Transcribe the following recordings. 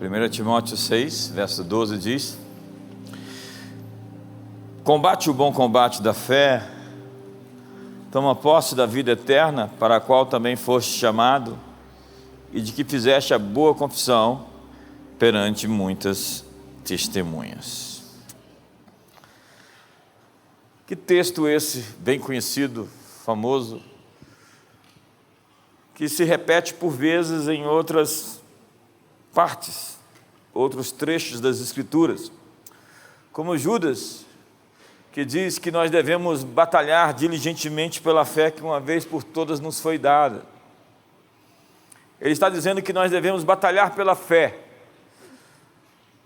1 Timóteo 6, verso 12 diz: combate o bom combate da fé, toma posse da vida eterna, para a qual também foste chamado, e de que fizeste a boa confissão perante muitas testemunhas. Que texto esse, bem conhecido, famoso, que se repete por vezes em outras partes, outros trechos das Escrituras, como Judas, que diz que nós devemos batalhar diligentemente pela fé que uma vez por todas nos foi dada. Ele está dizendo que nós devemos batalhar pela fé.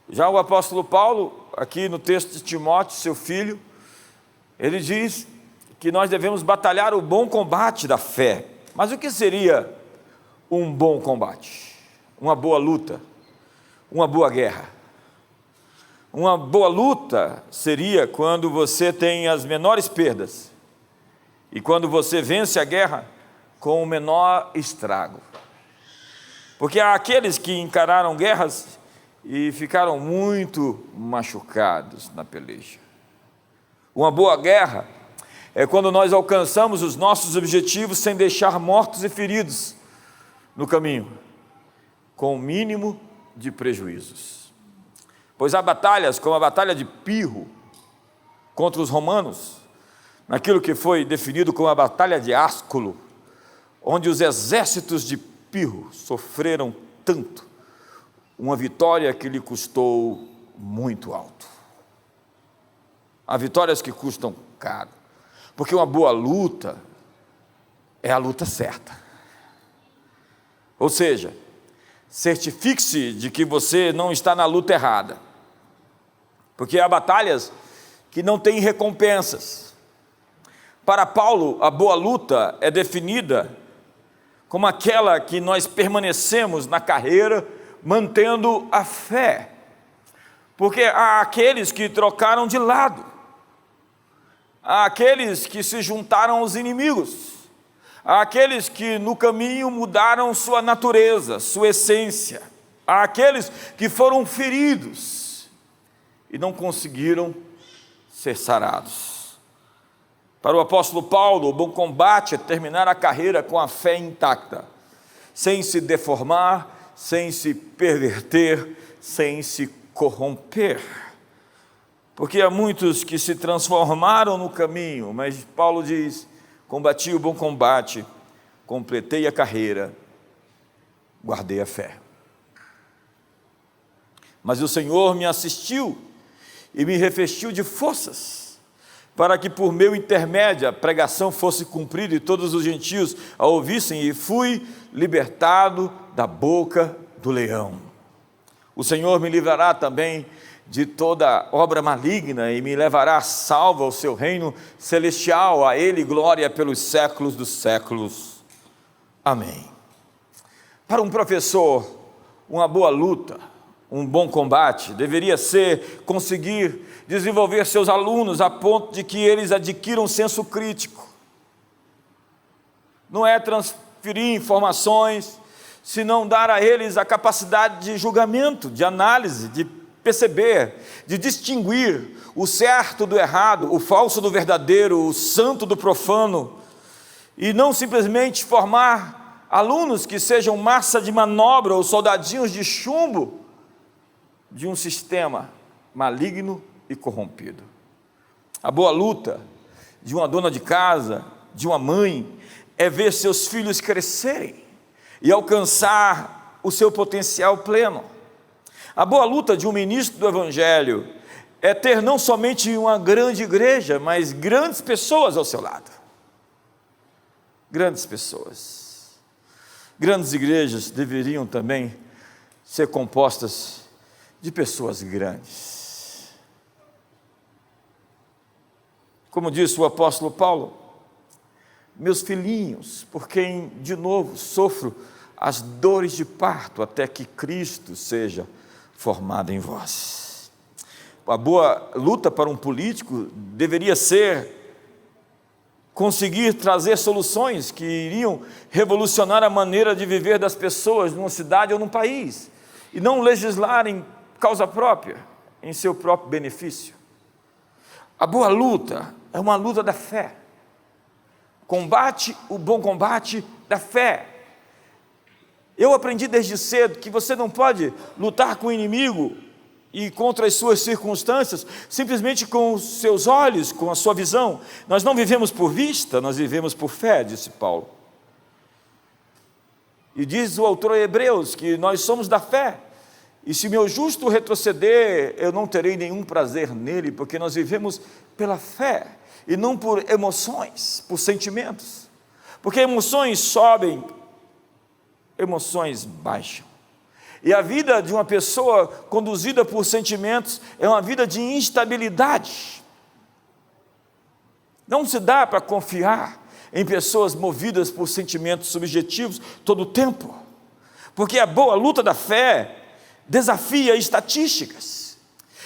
Já o apóstolo Paulo, aqui no texto de Timóteo, seu filho, ele diz que nós devemos batalhar o bom combate da fé. Mas o que seria um bom combate? Uma boa luta? Uma boa guerra? Uma boa luta seria quando você tem as menores perdas e quando você vence a guerra com o menor estrago. Porque há aqueles que encararam guerras e ficaram muito machucados na peleja. Uma boa guerra é quando nós alcançamos os nossos objetivos sem deixar mortos e feridos no caminho, com o mínimo de prejuízos. Pois há batalhas, como a batalha de Pirro contra os romanos, naquilo que foi definido como a batalha de Ásculo, onde os exércitos de Pirro sofreram tanto, uma vitória que lhe custou muito alto. Há vitórias que custam caro, porque uma boa luta é a luta certa. Ou seja, certifique-se de que você não está na luta errada, porque há batalhas que não têm recompensas. Para Paulo, a boa luta é definida como aquela que nós permanecemos na carreira, mantendo a fé, porque há aqueles que trocaram de lado, há aqueles que se juntaram aos inimigos, há aqueles que no caminho mudaram sua natureza, sua essência, há aqueles que foram feridos e não conseguiram ser sarados. Para o apóstolo Paulo, o bom combate é terminar a carreira com a fé intacta, sem se deformar, sem se perverter, sem se corromper. Porque há muitos que se transformaram no caminho, mas Paulo diz: combati o bom combate, completei a carreira, guardei a fé. Mas o Senhor me assistiu e me revestiu de forças, para que por meu intermédio a pregação fosse cumprida e todos os gentios a ouvissem, e fui libertado da boca do leão. O Senhor me livrará também de toda obra maligna e me levará salvo ao seu reino celestial, a Ele glória pelos séculos dos séculos. Amém. Para um professor, uma boa luta, um bom combate, deveria ser conseguir desenvolver seus alunos a ponto de que eles adquiram senso crítico. Não é transferir informações, senão dar a eles a capacidade de julgamento, de análise, de perceber, de distinguir o certo do errado, o falso do verdadeiro, o santo do profano, e não simplesmente formar alunos que sejam massa de manobra ou soldadinhos de chumbo de um sistema maligno e corrompido. A boa luta de uma dona de casa, de uma mãe, é ver seus filhos crescerem e alcançar o seu potencial pleno. A boa luta de um ministro do Evangelho é ter não somente uma grande igreja, mas grandes pessoas ao seu lado. Grandes pessoas. Grandes igrejas deveriam também ser compostas de pessoas grandes. Como disse o apóstolo Paulo: meus filhinhos, por quem de novo sofro as dores de parto, até que Cristo seja formado em vós. A boa luta para um político deveria ser conseguir trazer soluções que iriam revolucionar a maneira de viver das pessoas numa cidade ou num país. e não legislar em causa própria, em seu próprio benefício. A boa luta é uma luta da fé. Combate o bom combate da fé. Eu aprendi desde cedo que você não pode lutar com o inimigo e contra as suas circunstâncias simplesmente com os seus olhos, com a sua visão. Nós não vivemos por vista, nós vivemos por fé, disse Paulo. E diz o autor a Hebreus que nós somos da fé. E se meu justo retroceder, eu não terei nenhum prazer nele, porque nós vivemos pela fé e não por emoções, por sentimentos. Porque emoções sobem, emoções baixam. E a vida de uma pessoa conduzida por sentimentos é uma vida de instabilidade. Não se dá para confiar em pessoas movidas por sentimentos subjetivos todo o tempo, porque a boa luta da fé desafia estatísticas,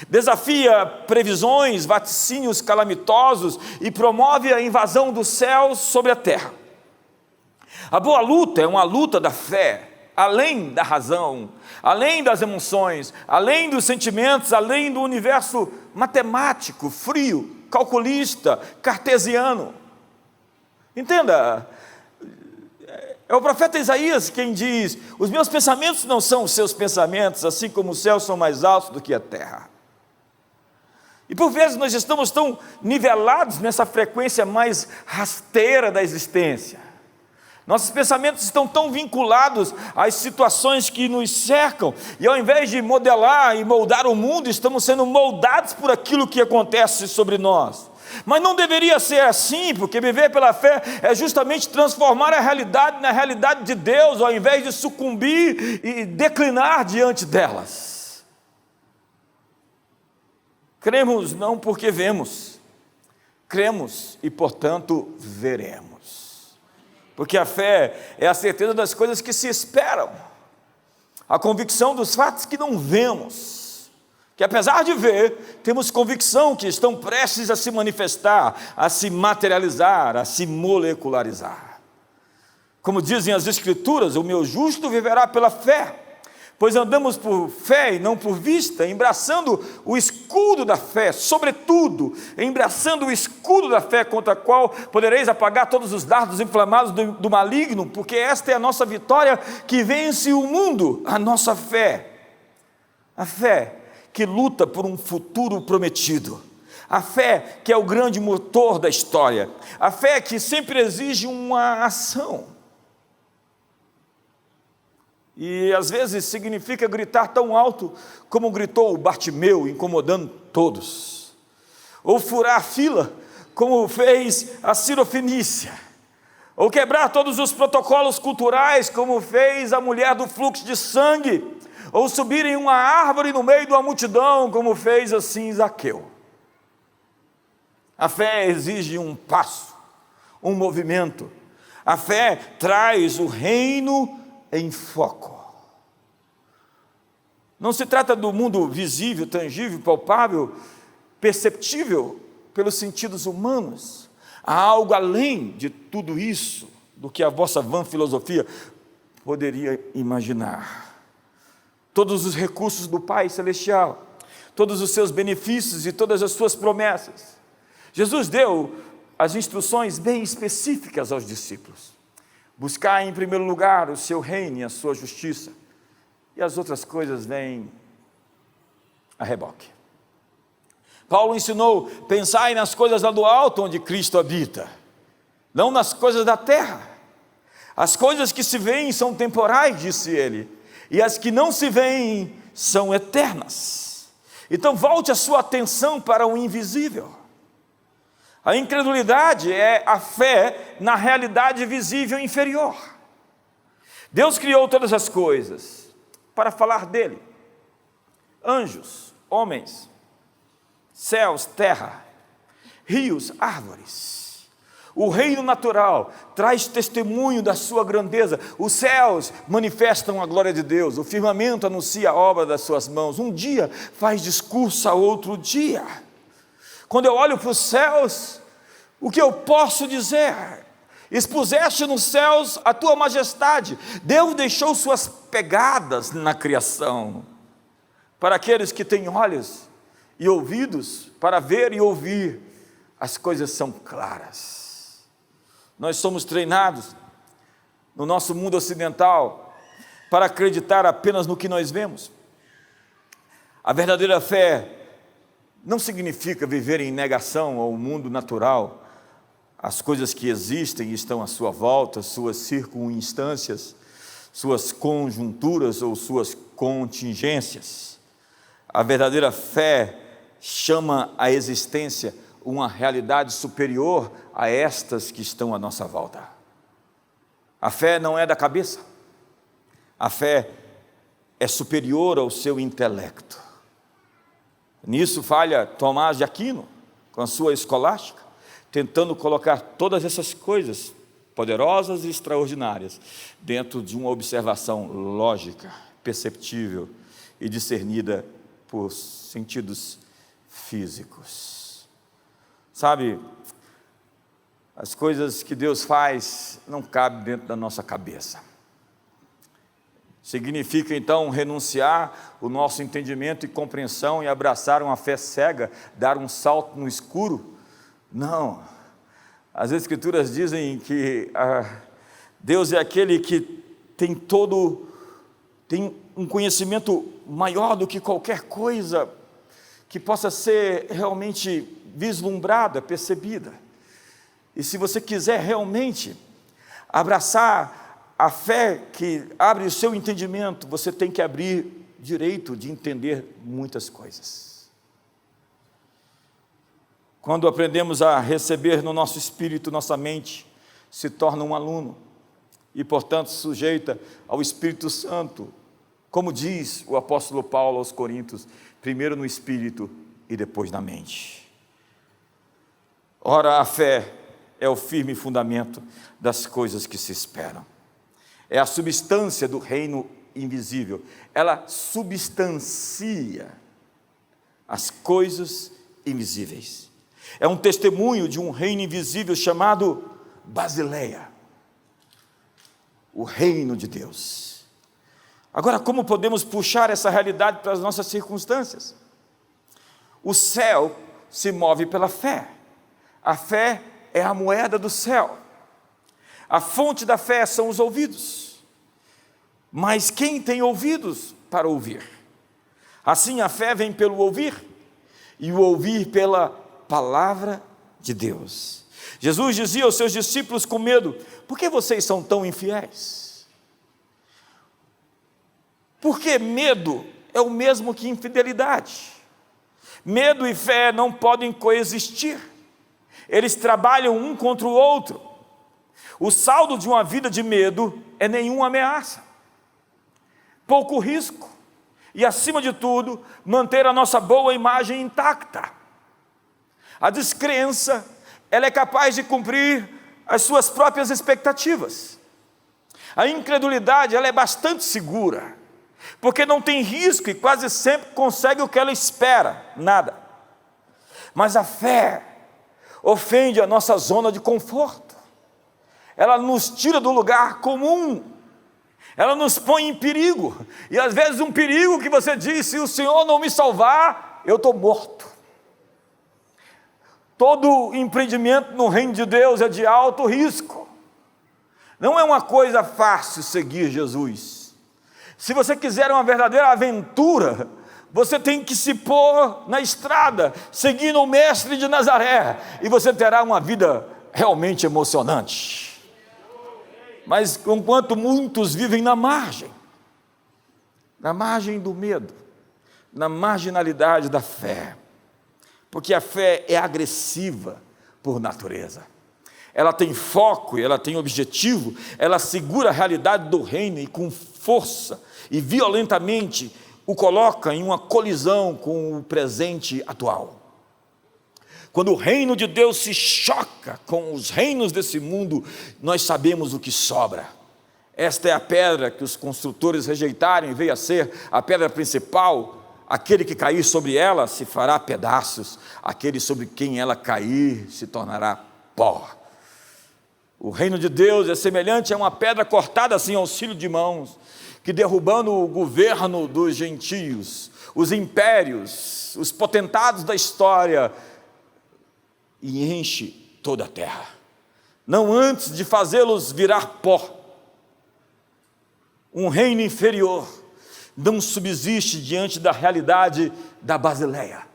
desafia previsões, vaticínios calamitosos e promove a invasão dos céus sobre a terra. A boa luta é uma luta da fé, além da razão, além das emoções, além dos sentimentos, além do universo matemático, frio, calculista, cartesiano. Entenda, é o profeta Isaías quem diz: os meus pensamentos não são os seus pensamentos, assim como os céus são mais altos do que a terra. E por vezes nós estamos tão nivelados nessa frequência mais rasteira da existência. Nossos pensamentos estão tão vinculados às situações que nos cercam, e ao invés de modelar e moldar o mundo, estamos sendo moldados por aquilo que acontece sobre nós. Mas não deveria ser assim, porque viver pela fé é justamente transformar a realidade na realidade de Deus, ao invés de sucumbir e declinar diante delas. Cremos não porque vemos, cremos e portanto veremos. Porque a fé é a certeza das coisas que se esperam, a convicção dos fatos que não vemos, que apesar de ver, temos convicção que estão prestes a se manifestar, a se materializar, a se molecularizar. Como dizem as Escrituras, o meu justo viverá pela fé, pois andamos por fé e não por vista, embraçando o escudo da fé, sobretudo, embraçando o escudo da fé, contra a qual podereis apagar todos os dardos inflamados do maligno, porque esta é a nossa vitória que vence o mundo, a nossa fé. A fé que luta por um futuro prometido. A fé que é o grande motor da história. A fé que sempre exige uma ação. E às vezes significa gritar tão alto como gritou o Bartimeu, incomodando todos. Ou furar a fila, como fez a Sirofenícia. Ou quebrar todos os protocolos culturais, como fez a mulher do fluxo de sangue. Ou subir em uma árvore no meio de uma multidão, como fez assim Zaqueu. A fé exige um passo, um movimento. A fé traz o reino em foco. Não se trata do mundo visível, tangível, palpável, perceptível pelos sentidos humanos. Há algo além de tudo isso, do que a vossa vã filosofia poderia imaginar. Todos os recursos do Pai Celestial, todos os seus benefícios e todas as suas promessas. Jesus deu as instruções bem específicas aos discípulos. Buscar em primeiro lugar o seu reino e a sua justiça, e as outras coisas vêm a reboque. Paulo ensinou: pensai nas coisas lá do alto, onde Cristo habita, não nas coisas da terra. As coisas que se veem são temporais, disse ele, e as que não se veem são eternas. Então volte a sua atenção para o invisível. A incredulidade é a fé na realidade visível inferior. Deus criou todas as coisas para falar dele. Anjos, homens, céus, terra, rios, árvores. O reino natural traz testemunho da sua grandeza. Os céus manifestam a glória de Deus. O firmamento anuncia a obra das suas mãos. Um dia faz discurso a outro dia. Quando eu olho para os céus, o que eu posso dizer? expuseste nos céus a tua majestade. Deus deixou suas pegadas na criação. Para aqueles que têm olhos e ouvidos para ver e ouvir, as coisas são claras. Nós somos treinados no nosso mundo ocidental para acreditar apenas no que nós vemos. A verdadeira fé não significa viver em negação ao mundo natural, as coisas que existem e estão à sua volta, suas circunstâncias, suas conjunturas ou suas contingências. A verdadeira fé chama à existência uma realidade superior a estas que estão à nossa volta. A fé não é da cabeça, a fé é superior ao seu intelecto. Nisso falha Tomás de Aquino, com a sua escolástica, tentando colocar todas essas coisas poderosas e extraordinárias dentro de uma observação lógica, perceptível e discernida por sentidos físicos. Sabe, as coisas que Deus faz não cabem dentro da nossa cabeça. Significa então renunciar o nosso entendimento e compreensão e abraçar uma fé cega, dar um salto no escuro? Não. As Escrituras dizem que Deus é aquele que tem um conhecimento maior do que qualquer coisa que possa ser realmente vislumbrada, percebida. E se você quiser realmente abraçar a fé que abre o seu entendimento, você tem que abrir direito de entender muitas coisas. Quando aprendemos a receber no nosso espírito, nossa mente se torna um aluno e, portanto, sujeita ao Espírito Santo, como diz o apóstolo Paulo aos Coríntios, primeiro no espírito e depois na mente. Ora, a fé é o firme fundamento das coisas que se esperam. É a substância do reino invisível. Ela substancia as coisas invisíveis. É um testemunho de um reino invisível chamado Basileia, o reino de Deus. Agora, como podemos puxar essa realidade para as nossas circunstâncias? O céu se move pela fé. A fé é a moeda do céu. A fonte da fé são os ouvidos. Mas quem tem ouvidos para ouvir? Assim a fé vem pelo ouvir, e o ouvir pela palavra de Deus. Jesus dizia aos seus discípulos com medo: por que vocês são tão infiéis? Porque medo é o mesmo que infidelidade. Medo e fé não podem coexistir. Eles trabalham um contra o outro. O saldo de uma vida de medo é nenhuma ameaça, pouco risco e, acima de tudo, manter a nossa boa imagem intacta. A descrença, ela é capaz de cumprir as suas próprias expectativas. A incredulidade, ela é bastante segura, porque não tem risco e quase sempre consegue o que ela espera, nada. Mas a fé ofende a nossa zona de conforto. Ela nos tira do lugar comum, ela nos põe em perigo, e às vezes um perigo que você diz: se o Senhor não me salvar, eu estou morto. Todo empreendimento no reino de Deus é de alto risco, não é uma coisa fácil seguir Jesus. Se você quiser uma verdadeira aventura, você tem que se pôr na estrada, seguindo o Mestre de Nazaré, e você terá uma vida realmente emocionante. Mas enquanto muitos vivem na margem do medo, na marginalidade da fé, porque a fé é agressiva por natureza. Ela tem foco, ela tem objetivo, ela segura a realidade do reino e com força e violentamente o coloca em uma colisão com o presente atual. Quando o reino de Deus se choca com os reinos desse mundo, nós sabemos o que sobra. Esta é a pedra que os construtores rejeitaram e veio a ser a pedra principal. Aquele que cair sobre ela se fará pedaços, aquele sobre quem ela cair se tornará pó. O reino de Deus é semelhante a uma pedra cortada assim, auxílio de mãos, que derrubando o governo dos gentios, os impérios, os potentados da história, e enche toda a terra, não antes de fazê-los virar pó. Um reino inferior não subsiste diante da realidade da Basileia,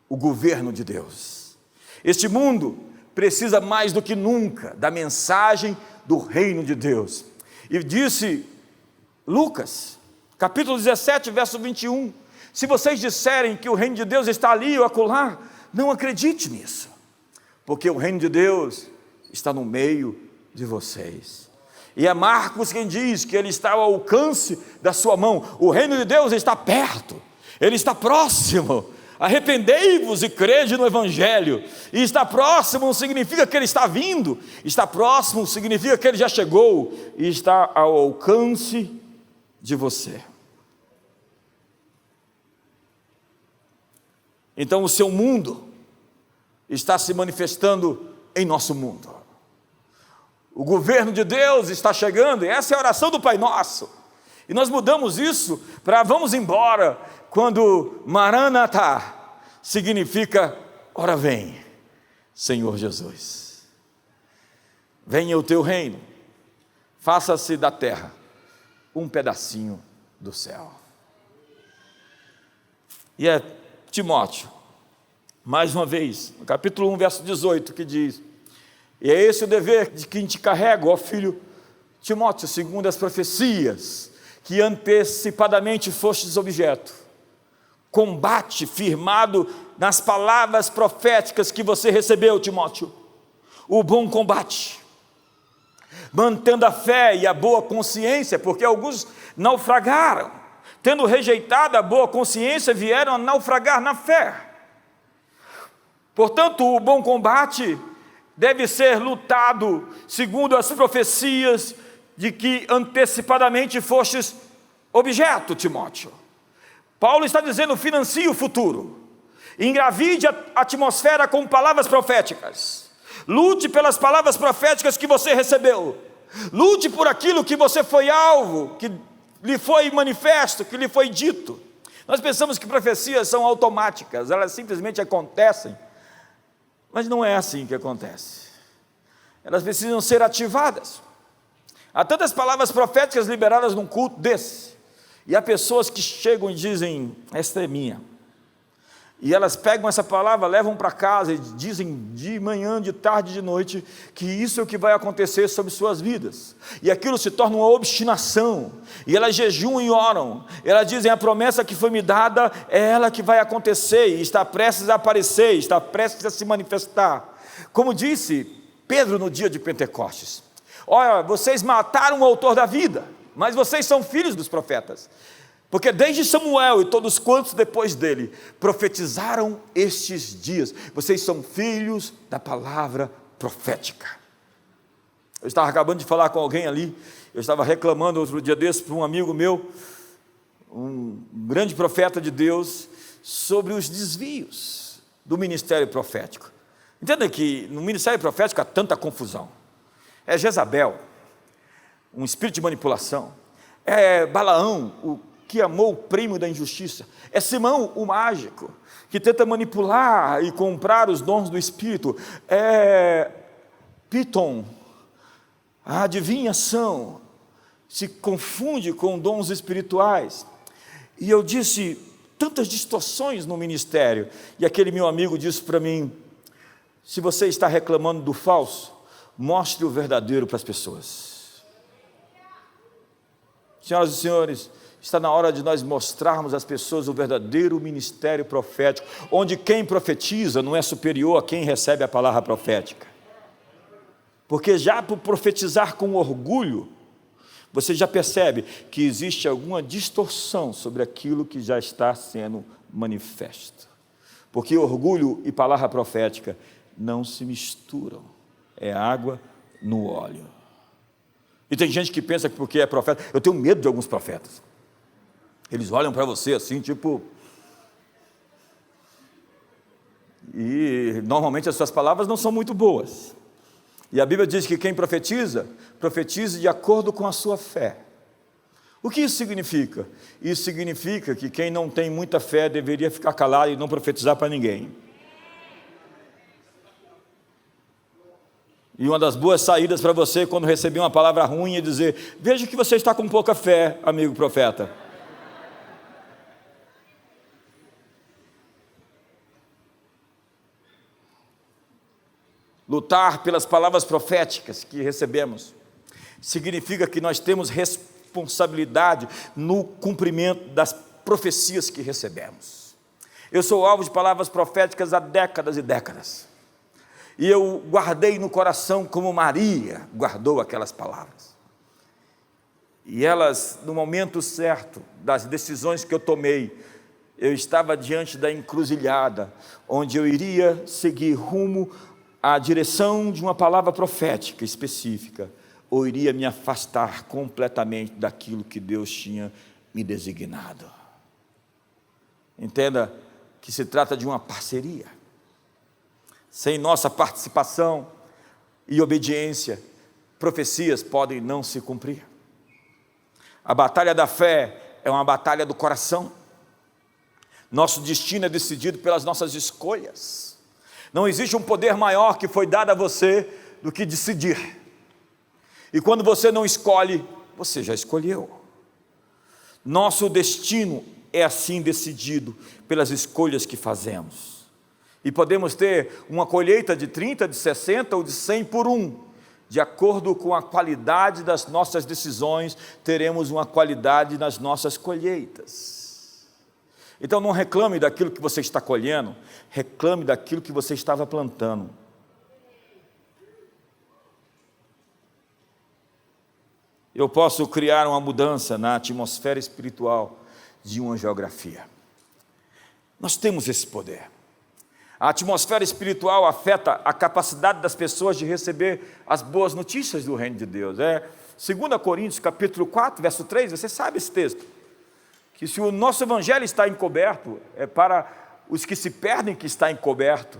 o governo de Deus. Este mundo precisa mais do que nunca da mensagem do reino de Deus. E disse Lucas, capítulo 17, verso 21, se vocês disserem que o reino de Deus está ali ou acolá, não acredite nisso, porque o reino de Deus está no meio de vocês. E é Marcos quem diz que ele está ao alcance da sua mão. O reino de Deus está perto, ele está próximo. Arrependei-vos e crede no Evangelho. E está próximo não significa que ele está vindo, está próximo significa que ele já chegou e está ao alcance de você. Então o seu mundo está se manifestando em nosso mundo. O governo de Deus está chegando, e essa é a oração do Pai Nosso. E nós mudamos isso para vamos embora, quando Maranatá significa ora vem, Senhor Jesus. Venha o teu reino, faça-se da terra um pedacinho do céu. E é Timóteo, mais uma vez, no capítulo 1, verso 18, que diz: e é esse o dever de quem te carrega, ó filho Timóteo, segundo as profecias, que antecipadamente fostes objeto. Combate firmado nas palavras proféticas que você recebeu, Timóteo, o bom combate, mantendo a fé e a boa consciência, porque alguns naufragaram, tendo rejeitado a boa consciência, vieram a naufragar na fé. Portanto, o bom combate deve ser lutado segundo as profecias de que antecipadamente fostes objeto, Timóteo. Paulo está dizendo: financie o futuro, engravide a atmosfera com palavras proféticas, lute pelas palavras proféticas que você recebeu, lute por aquilo que você foi alvo, que lhe foi manifesto, que lhe foi dito. Nós pensamos que profecias são automáticas, elas simplesmente acontecem, mas não é assim que acontece. Elas precisam ser ativadas. Há tantas palavras proféticas liberadas num culto desse, e há pessoas que chegam e dizem: esta é minha, e elas pegam essa palavra, levam para casa e dizem de manhã, de tarde, de noite, que isso é o que vai acontecer sobre suas vidas, e aquilo se torna uma obstinação, e elas jejuam e oram, elas dizem: a promessa que foi me dada é ela que vai acontecer, e está prestes a aparecer, está prestes a se manifestar, como disse Pedro no dia de Pentecostes: olha, vocês mataram o autor da vida, mas vocês são filhos dos profetas, porque desde Samuel e todos quantos depois dele profetizaram estes dias, vocês são filhos da palavra profética. Eu estava acabando de falar com alguém ali, eu estava reclamando outro dia desse para um amigo meu, um grande profeta de Deus, sobre os desvios do ministério profético. Entenda que no ministério profético há tanta confusão. É Jezabel, um espírito de manipulação. É Balaão, o que amou o prêmio da injustiça. É Simão, o mágico, que tenta manipular e comprar os dons do Espírito. É Piton, a adivinhação, se confunde com dons espirituais. E eu disse, tantas distorções no ministério. E aquele meu amigo disse para mim: se você está reclamando do falso, mostre o verdadeiro para as pessoas. Senhoras e senhores, está na hora de nós mostrarmos às pessoas o verdadeiro ministério profético, onde quem profetiza não é superior a quem recebe a palavra profética. Porque já por profetizar com orgulho, você já percebe que existe alguma distorção sobre aquilo que já está sendo manifesto. Porque orgulho e palavra profética não se misturam, é água no óleo. E tem gente que pensa que porque é profeta, eu tenho medo de alguns profetas, eles olham para você assim, tipo, e normalmente as suas palavras não são muito boas, E a Bíblia diz que quem profetiza, profetize de acordo com a sua fé. O que isso significa? Isso significa que quem não tem muita fé deveria ficar calado e não profetizar para ninguém. E uma das boas saídas para você, quando receber uma palavra ruim, é dizer: veja que você está com pouca fé, amigo profeta. Lutar pelas palavras proféticas que recebemos significa que nós temos responsabilidade no cumprimento das profecias que recebemos. Eu sou alvo de palavras proféticas há décadas e décadas, e eu guardei no coração como Maria guardou aquelas palavras, e elas, no momento certo das decisões que eu tomei, eu estava diante da encruzilhada, onde eu iria seguir rumo à direção de uma palavra profética específica, ou iria me afastar completamente daquilo que Deus tinha me designado. Entenda que se trata de uma parceria. Sem nossa participação e obediência, profecias podem não se cumprir. A batalha da fé é uma batalha do coração. Nosso destino é decidido pelas nossas escolhas. Não existe um poder maior que foi dado a você do que decidir. E quando você não escolhe, você já escolheu. Nosso destino é assim decidido pelas escolhas que fazemos. E podemos ter uma colheita de 30, de 60 ou de 100 por um. De acordo com a qualidade das nossas decisões, teremos uma qualidade nas nossas colheitas. Então não reclame daquilo que você está colhendo, reclame daquilo que você estava plantando. Eu posso criar uma mudança na atmosfera espiritual de uma geografia. Nós temos esse poder. A atmosfera espiritual afeta a capacidade das pessoas de receber as boas notícias do reino de Deus. 2 Coríntios capítulo 4, verso 3, você sabe esse texto. Que se o nosso evangelho está encoberto, é para os que se perdem que está encoberto,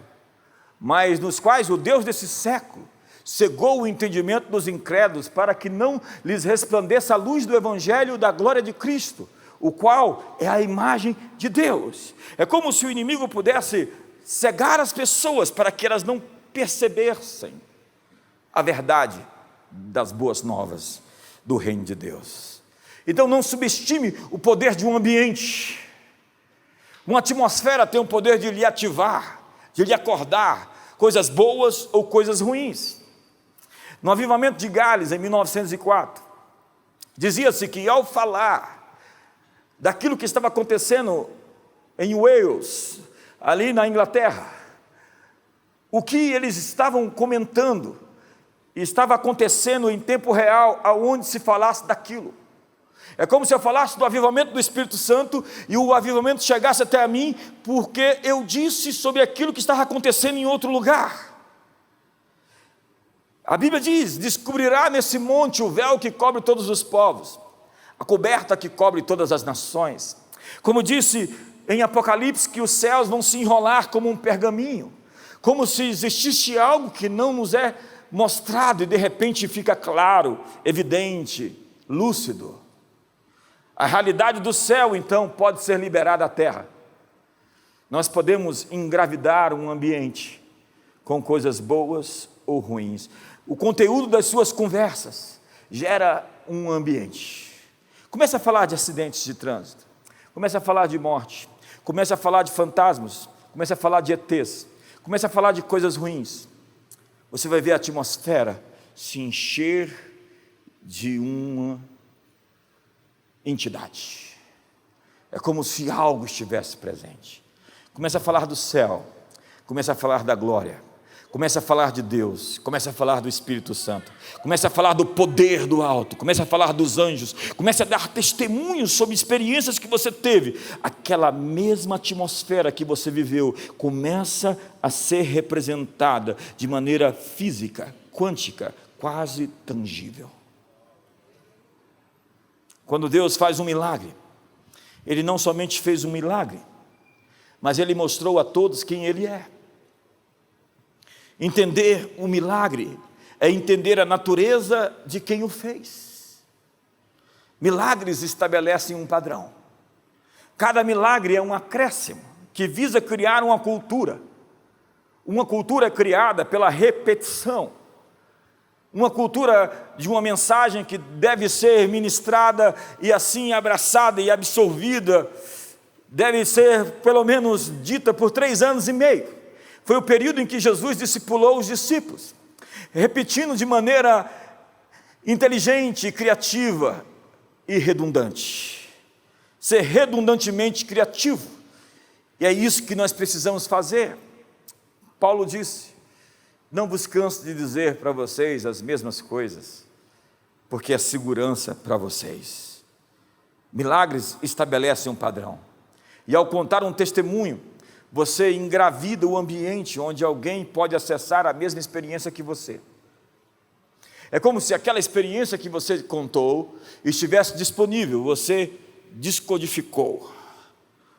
mas nos quais o Deus desse século cegou o entendimento dos incrédulos, para que não lhes resplandeça a luz do evangelho da glória de Cristo, o qual é a imagem de Deus. É como se o inimigo pudesse cegar as pessoas para que elas não percebessem a verdade das boas novas do reino de Deus. Então não subestime o poder de um ambiente. Uma atmosfera tem o poder de lhe ativar, de lhe acordar coisas boas ou coisas ruins. No avivamento de Gales, em 1904, dizia-se que ao falar daquilo que estava acontecendo em Wales, ali na Inglaterra, o que eles estavam comentando estava acontecendo em tempo real, aonde se falasse daquilo. É como se eu falasse do avivamento do Espírito Santo e o avivamento chegasse até a mim, porque eu disse sobre aquilo que estava acontecendo em outro lugar. A Bíblia diz: descobrirá nesse monte o véu que cobre todos os povos, a coberta que cobre todas as nações. Como disse em Apocalipse, que os céus vão se enrolar como um pergaminho, como se existisse algo que não nos é mostrado e de repente fica claro, evidente, lúcido. A realidade do céu então pode ser liberada à terra. Nós podemos engravidar um ambiente com coisas boas ou ruins. O conteúdo das suas conversas gera um ambiente. Comece a falar de acidentes de trânsito, comece a falar de morte, comece a falar de fantasmas, comece a falar de ETs, comece a falar de coisas ruins. Você vai ver a atmosfera se encher de uma entidade. É como se algo estivesse presente. Comece a falar do céu, comece a falar da glória, comece a falar de Deus, comece a falar do Espírito Santo, comece a falar do poder do alto, comece a falar dos anjos, comece a dar testemunhos sobre experiências que você teve. Aquela mesma atmosfera que você viveu começa a ser representada de maneira física, quântica, quase tangível. Quando Deus faz um milagre, Ele não somente fez um milagre, mas Ele mostrou a todos quem Ele é. Entender o milagre é entender a natureza de quem o fez. Milagres estabelecem um padrão. Cada milagre é um acréscimo que visa criar uma cultura. Uma cultura criada pela repetição. Uma cultura de uma mensagem que deve ser ministrada e assim abraçada e absorvida, deve ser pelo menos dita por 3 anos e meio. Foi o período em que Jesus discipulou os discípulos, repetindo de maneira inteligente, criativa e redundante. Ser redundantemente criativo, e é isso que nós precisamos fazer. Paulo disse: não vos canso de dizer para vocês as mesmas coisas, porque é segurança para vocês. Milagres estabelecem um padrão, e ao contar um testemunho, você engravida o ambiente onde alguém pode acessar a mesma experiência que você. É como se aquela experiência que você contou estivesse disponível, você descodificou.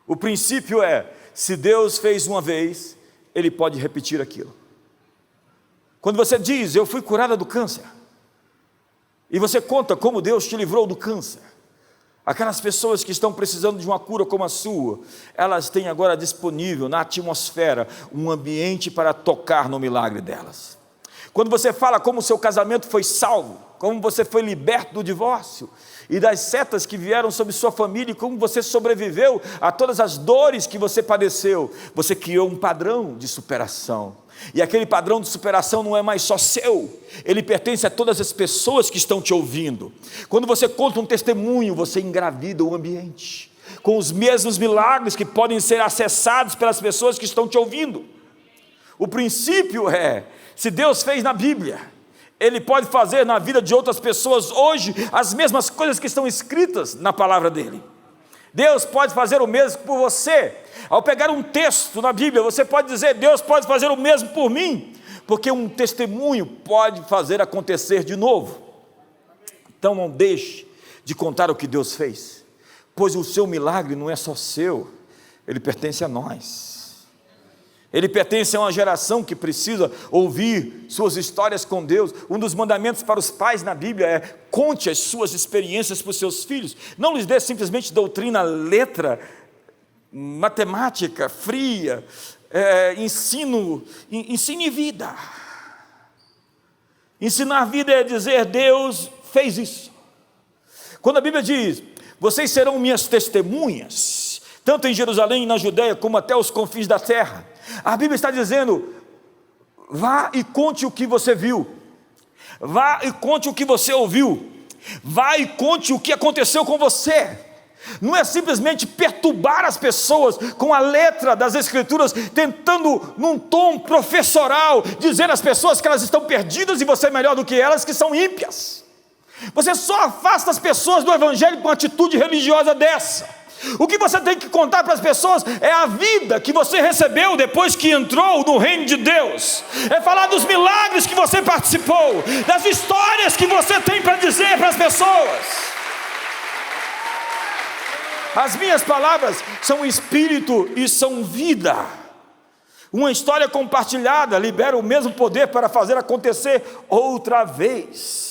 O princípio é: se Deus fez uma vez, Ele pode repetir aquilo. Quando você diz: eu fui curada do câncer, e você conta como Deus te livrou do câncer, aquelas pessoas que estão precisando de uma cura como a sua, elas têm agora disponível na atmosfera um ambiente para tocar no milagre delas. Quando você fala como o seu casamento foi salvo, como você foi liberto do divórcio e das setas que vieram sobre sua família, e como você sobreviveu a todas as dores que você padeceu, você criou um padrão de superação. E aquele padrão de superação não é mais só seu, ele pertence a todas as pessoas que estão te ouvindo. Quando você conta um testemunho, você engravida o ambiente com os mesmos milagres que podem ser acessados pelas pessoas que estão te ouvindo. O princípio é: se Deus fez na Bíblia, Ele pode fazer na vida de outras pessoas hoje as mesmas coisas que estão escritas na palavra dEle. Deus pode fazer o mesmo por você. Ao pegar um texto na Bíblia, você pode dizer: Deus pode fazer o mesmo por mim, porque um testemunho pode fazer acontecer de novo. Então não deixe de contar o que Deus fez, pois o seu milagre não é só seu, ele pertence a nós. Ele pertence a uma geração que precisa ouvir suas histórias com Deus. Um dos mandamentos para os pais na Bíblia é: conte as suas experiências para os seus filhos. Não lhes dê simplesmente doutrina, letra, matemática fria, ensine vida. Ensinar vida é dizer: Deus fez isso. Quando a Bíblia diz: vocês serão minhas testemunhas, tanto em Jerusalém e na Judéia, como até os confins da terra, a Bíblia está dizendo: vá e conte o que você viu, vá e conte o que você ouviu, vá e conte o que aconteceu com você. Não é simplesmente perturbar as pessoas com a letra das Escrituras, tentando num tom professoral dizer às pessoas que elas estão perdidas e você é melhor do que elas, que são ímpias. Você só afasta as pessoas do Evangelho com uma atitude religiosa dessa. O que você tem que contar para as pessoas é a vida que você recebeu depois que entrou no reino de Deus. É falar dos milagres que você participou, das histórias que você tem para dizer para as pessoas. As minhas palavras são espírito e são vida. Uma história compartilhada libera o mesmo poder para fazer acontecer outra vez.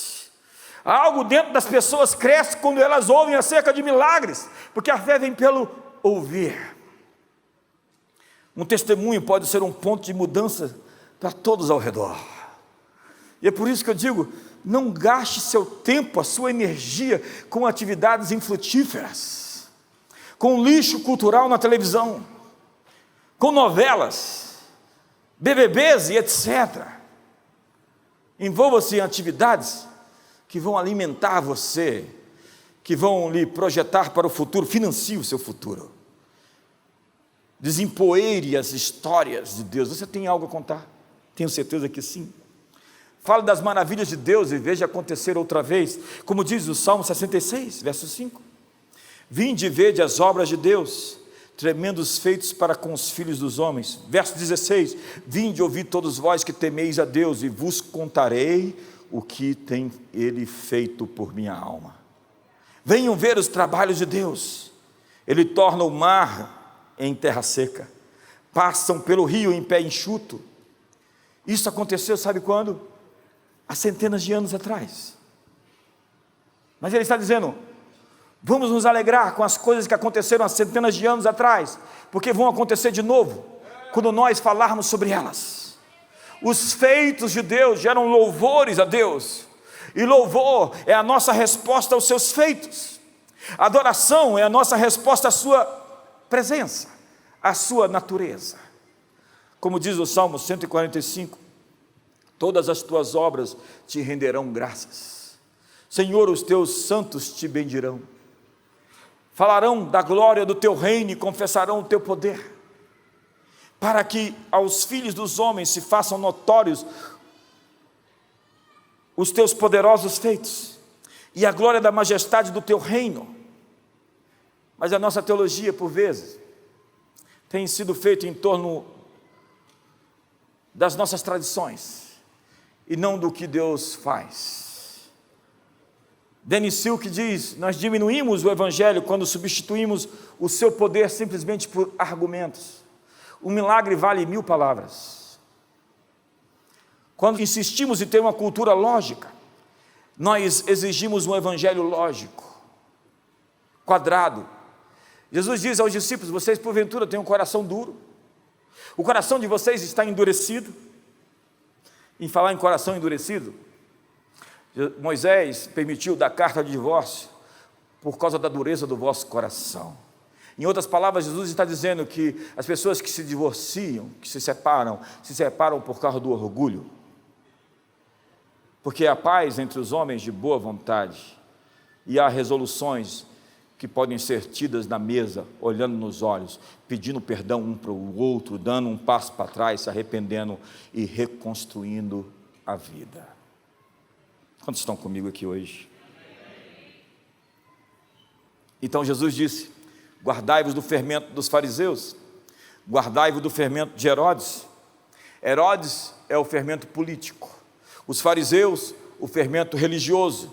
Algo dentro das pessoas cresce quando elas ouvem acerca de milagres, porque a fé vem pelo ouvir. Um testemunho pode ser um ponto de mudança para todos ao redor. E é por isso que eu digo: não gaste seu tempo, a sua energia com atividades infrutíferas, com lixo cultural na televisão, com novelas, BBBs e etc. Envolva-se em atividades que vão alimentar você, que vão lhe projetar para o futuro. Financie o seu futuro. Desempoeire as histórias de Deus. Você tem algo a contar? Tenho certeza que sim. Fale das maravilhas de Deus e veja acontecer outra vez, como diz o Salmo 66, verso 5. Vinde e vede as obras de Deus, tremendos feitos para com os filhos dos homens. Verso 16. Vinde ouvir todos vós que temeis a Deus, e vos contarei o que tem Ele feito por minha alma. Venham ver os trabalhos de Deus. Ele torna o mar em terra seca, passam pelo rio em pé enxuto. Isso aconteceu, sabe quando? há centenas de anos atrás. Mas ele está dizendo: vamos nos alegrar com as coisas que aconteceram há centenas de anos atrás, porque vão acontecer de novo, quando nós falarmos sobre elas. Os feitos de Deus geram louvores a Deus, e louvor é a nossa resposta aos seus feitos. Adoração é a nossa resposta à sua presença, à sua natureza. Como diz o Salmo 145, todas as tuas obras te renderão graças. Senhor, os teus santos te bendirão. Falarão da glória do teu reino e confessarão o teu poder, para que aos filhos dos homens se façam notórios os teus poderosos feitos e a glória da majestade do teu reino. Mas a nossa teologia, por vezes, tem sido feita em torno das nossas tradições e não do que Deus faz. Dennis Silk diz: nós diminuímos o evangelho quando substituímos o seu poder simplesmente por argumentos. Um milagre vale 1000 palavras. Quando insistimos em ter uma cultura lógica, nós exigimos um evangelho lógico, quadrado. Jesus diz aos discípulos: vocês porventura têm um coração duro? O coração de vocês está endurecido? Em falar em coração endurecido, Moisés permitiu dar carta de divórcio por causa da dureza do vosso coração. Em outras palavras, Jesus está dizendo que as pessoas que se divorciam, que se separam por causa do orgulho, porque há paz entre os homens de boa vontade, e há resoluções que podem ser tidas na mesa, olhando nos olhos, pedindo perdão um para o outro, dando um passo para trás, se arrependendo e reconstruindo a vida. Quantos estão comigo aqui hoje? Então Jesus disse: guardai-vos do fermento dos fariseus, guardai-vos do fermento de Herodes. Herodes é o fermento político, os fariseus o fermento religioso,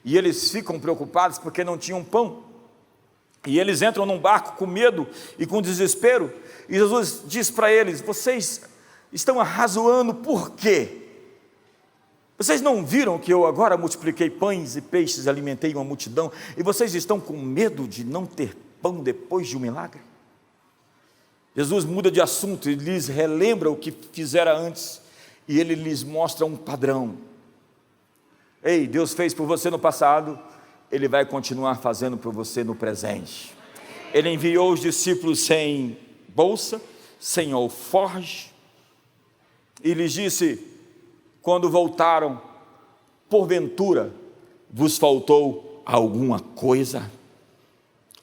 e eles ficam preocupados porque não tinham pão, e eles entram num barco com medo e com desespero, e Jesus diz para eles: vocês estão arrazoando por quê? Vocês não viram que eu agora multipliquei pães e peixes, alimentei uma multidão, e vocês estão com medo de não ter pão depois de um milagre? Jesus muda de assunto e lhes relembra o que fizera antes, e ele lhes mostra um padrão. Ei, Deus fez por você no passado, Ele vai continuar fazendo por você no presente. Ele enviou os discípulos sem bolsa, sem alforje, e lhes disse, quando voltaram: porventura vos faltou alguma coisa?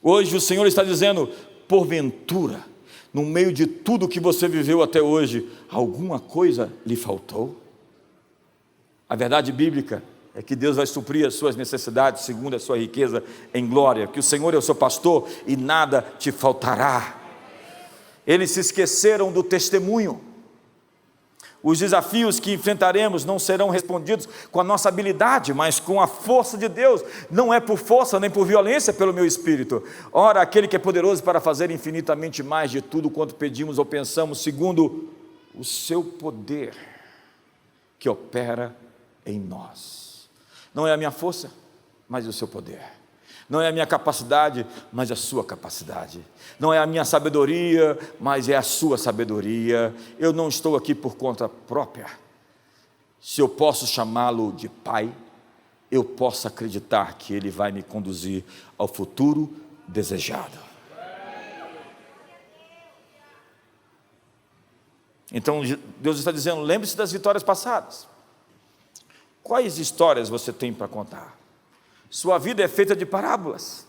Hoje o Senhor está dizendo: porventura, no meio de tudo que você viveu até hoje, alguma coisa lhe faltou? A verdade bíblica é que Deus vai suprir as suas necessidades segundo a sua riqueza em glória, que o Senhor é o seu pastor e nada te faltará. Eles se esqueceram do testemunho. Os desafios que enfrentaremos não serão respondidos com a nossa habilidade, mas com a força de Deus. Não é por força nem por violência, pelo meu espírito. Ora, aquele que é poderoso para fazer infinitamente mais de tudo quanto pedimos ou pensamos, segundo o seu poder que opera em nós. Não é a minha força, mas o seu poder. Não é a minha capacidade, mas a sua capacidade. Não é a minha sabedoria, mas é a sua sabedoria. Eu não estou aqui por conta própria. Se eu posso chamá-lo de Pai, eu posso acreditar que Ele vai me conduzir ao futuro desejado. Então Deus está dizendo: lembre-se das vitórias passadas. Quais histórias você tem para contar? Sua vida é feita de parábolas.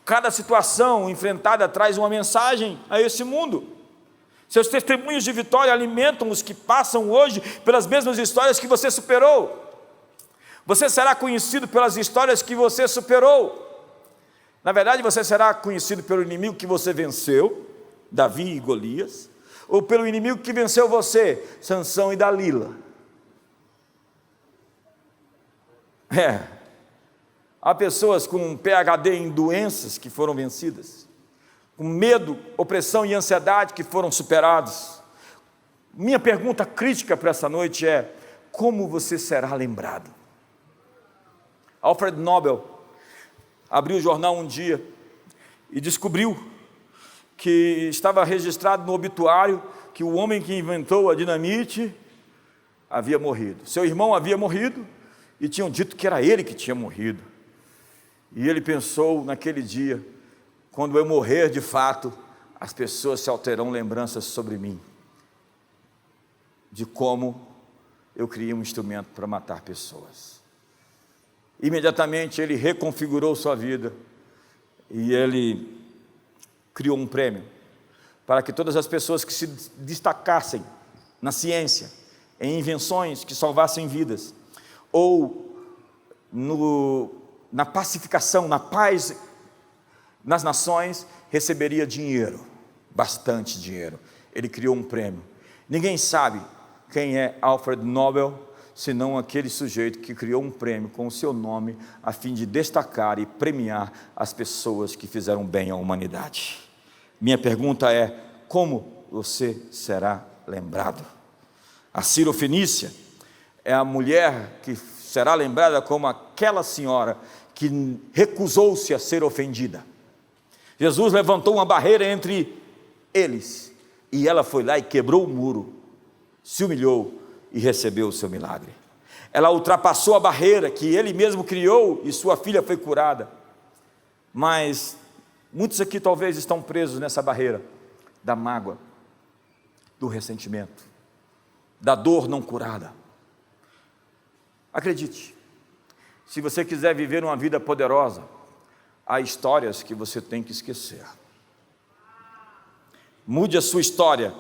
Cada situação enfrentada traz uma mensagem a esse mundo. Seus testemunhos de vitória alimentam os que passam hoje pelas mesmas histórias que você superou. Você será conhecido pelas histórias que você superou. Na verdade, você será conhecido pelo inimigo que você venceu, Davi e Golias, ou pelo inimigo que venceu você, Sansão e Dalila. Há pessoas com PhD em doenças que foram vencidas, com medo, opressão e ansiedade que foram superados. Minha pergunta crítica para essa noite é: como você será lembrado. Alfred Nobel abriu o jornal um dia e descobriu que estava registrado no obituário que o homem que inventou a dinamite havia morrido. Seu irmão havia morrido e tinham dito que era ele que tinha morrido. E ele pensou naquele dia: quando eu morrer de fato, as pessoas se terão lembranças sobre mim, de como eu criei um instrumento para matar pessoas. Imediatamente ele reconfigurou sua vida e ele criou um prêmio para que todas as pessoas que se destacassem na ciência, em invenções que salvassem vidas, ou na pacificação, na paz nas nações, receberia dinheiro, bastante dinheiro. Ele criou um prêmio. Ninguém sabe quem é Alfred Nobel, senão aquele sujeito que criou um prêmio com o seu nome, a fim de destacar e premiar as pessoas que fizeram bem à humanidade. Minha pergunta é: como você será lembrado? A Cirofenícia é a mulher que será lembrada como aquela senhora que recusou-se a ser ofendida. Jesus levantou uma barreira entre eles, e ela foi lá e quebrou o muro, se humilhou e recebeu o seu milagre. Ela ultrapassou a barreira que ele mesmo criou e sua filha foi curada. Mas muitos aqui talvez estão presos nessa barreira da mágoa, do ressentimento, da dor não curada. Acredite, se você quiser viver uma vida poderosa, há histórias que você tem que esquecer. Mude a sua história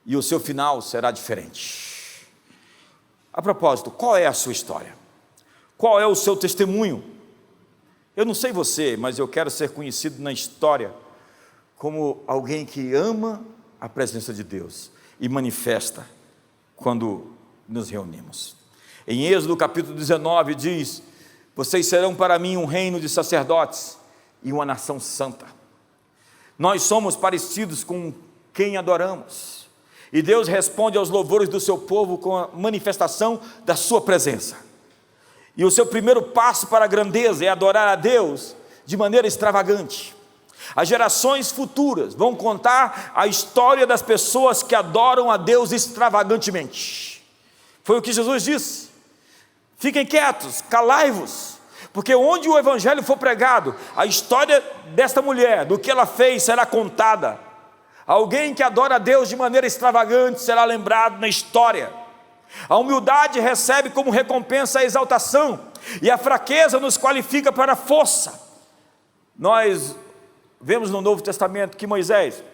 e o seu final será diferente. A propósito, qual é a sua história? Qual é o seu testemunho? Eu não sei você, mas eu quero ser conhecido na história como alguém que ama a presença de Deus e manifesta quando nos reunimos. Em Êxodo capítulo 19 diz: vocês serão para mim um reino de sacerdotes e uma nação santa. Nós somos parecidos com quem adoramos. E Deus responde aos louvores do seu povo com a manifestação da sua presença. E o seu primeiro passo para a grandeza é adorar a Deus de maneira extravagante. As gerações futuras vão contar a história das pessoas que adoram a Deus extravagantemente. Foi o que Jesus disse: fiquem quietos, calai-vos, porque onde o evangelho for pregado, a história desta mulher, do que ela fez, será contada. Alguém que adora a Deus de maneira extravagante será lembrado na história. A humildade recebe como recompensa a exaltação, e a fraqueza nos qualifica para a força. Nós vemos no Novo Testamento que Moisés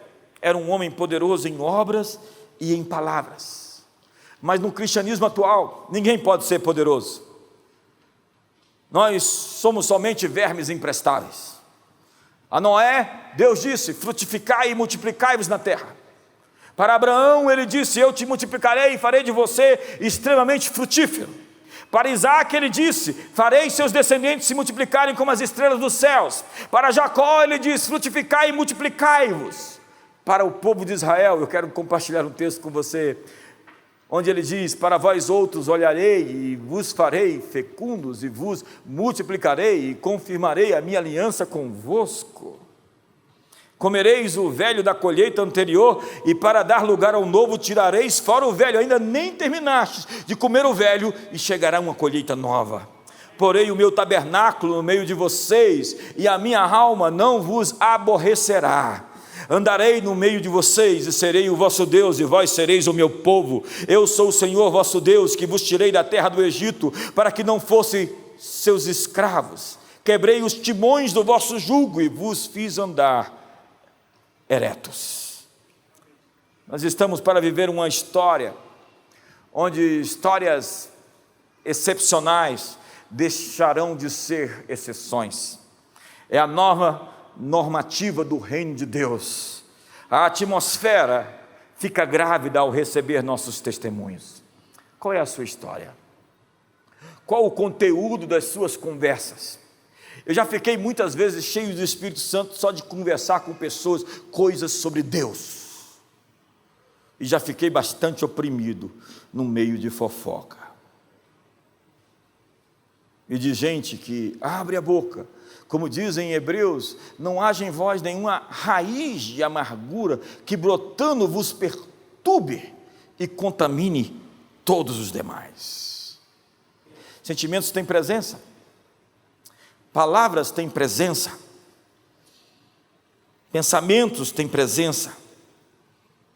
era um homem poderoso em obras e em palavras. Mas no cristianismo atual, ninguém pode ser poderoso. Nós somos somente vermes imprestáveis. A Noé, Deus disse: frutificai e multiplicai-vos na terra. Para Abraão ele disse: eu te multiplicarei e farei de você extremamente frutífero. Para Isaac ele disse: farei seus descendentes se multiplicarem como as estrelas dos céus. Para Jacó ele disse: frutificai e multiplicai-vos. Para o povo de Israel, eu quero compartilhar um texto com você, onde ele diz: para vós outros olharei e vos farei fecundos e vos multiplicarei e confirmarei a minha aliança convosco. Comereis o velho da colheita anterior e para dar lugar ao novo tirareis fora o velho. Ainda nem terminastes de comer o velho e chegará uma colheita nova. Porei o meu tabernáculo no meio de vocês e a minha alma não vos aborrecerá. Andarei no meio de vocês e serei o vosso Deus e vós sereis o meu povo. Eu sou o Senhor vosso Deus, que vos tirei da terra do Egito, para que não fossem seus escravos. Quebrei os timões do vosso jugo e vos fiz andar eretos. Nós estamos para viver uma história, onde histórias excepcionais deixarão de ser exceções. É a nova normativa do reino de Deus. A atmosfera fica grávida ao receber nossos testemunhos. Qual é a sua história? Qual o conteúdo das suas conversas? Eu já fiquei muitas vezes cheio do Espírito Santo só de conversar com pessoas coisas sobre Deus. e já fiquei bastante oprimido no meio de fofoca. E de gente que abre a boca, como dizem em Hebreus, não haja em vós nenhuma raiz de amargura que brotando vos perturbe e contamine todos os demais. Sentimentos têm presença, palavras têm presença, pensamentos têm presença.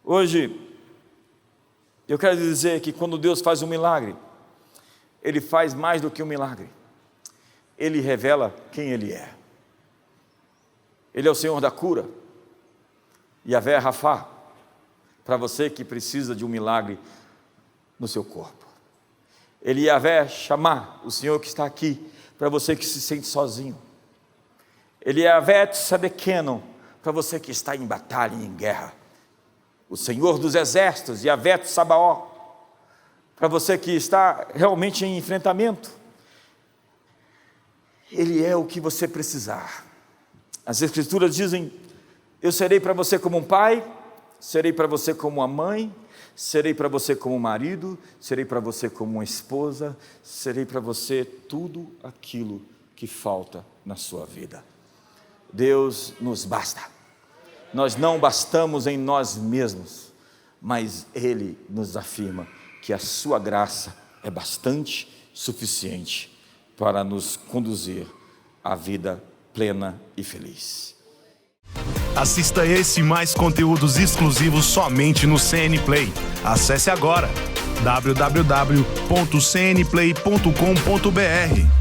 Hoje, eu quero dizer que quando Deus faz um milagre, Ele faz mais do que um milagre. Ele revela quem Ele é. Ele é o Senhor da cura. Yahvé Rafá, para você que precisa de um milagre no seu corpo. Ele é Yahvé Shammah, o Senhor que está aqui, para você que se sente sozinho. Ele é Yahvé Tsadekenon, para você que está em batalha e em guerra. O Senhor dos exércitos, Yahvé Sabaó, para você que está realmente em enfrentamento. Ele é o que você precisar. As Escrituras dizem: eu serei para você como um pai, serei para você como uma mãe, serei para você como um marido, serei para você como uma esposa, serei para você tudo aquilo que falta na sua vida. Deus nos basta. Nós não bastamos em nós mesmos, mas Ele nos afirma que a sua graça é bastante suficiente para nos conduzir à vida plena e feliz. Assista esse e mais conteúdos exclusivos somente no CN Play. Acesse agora www.cnplay.com.br.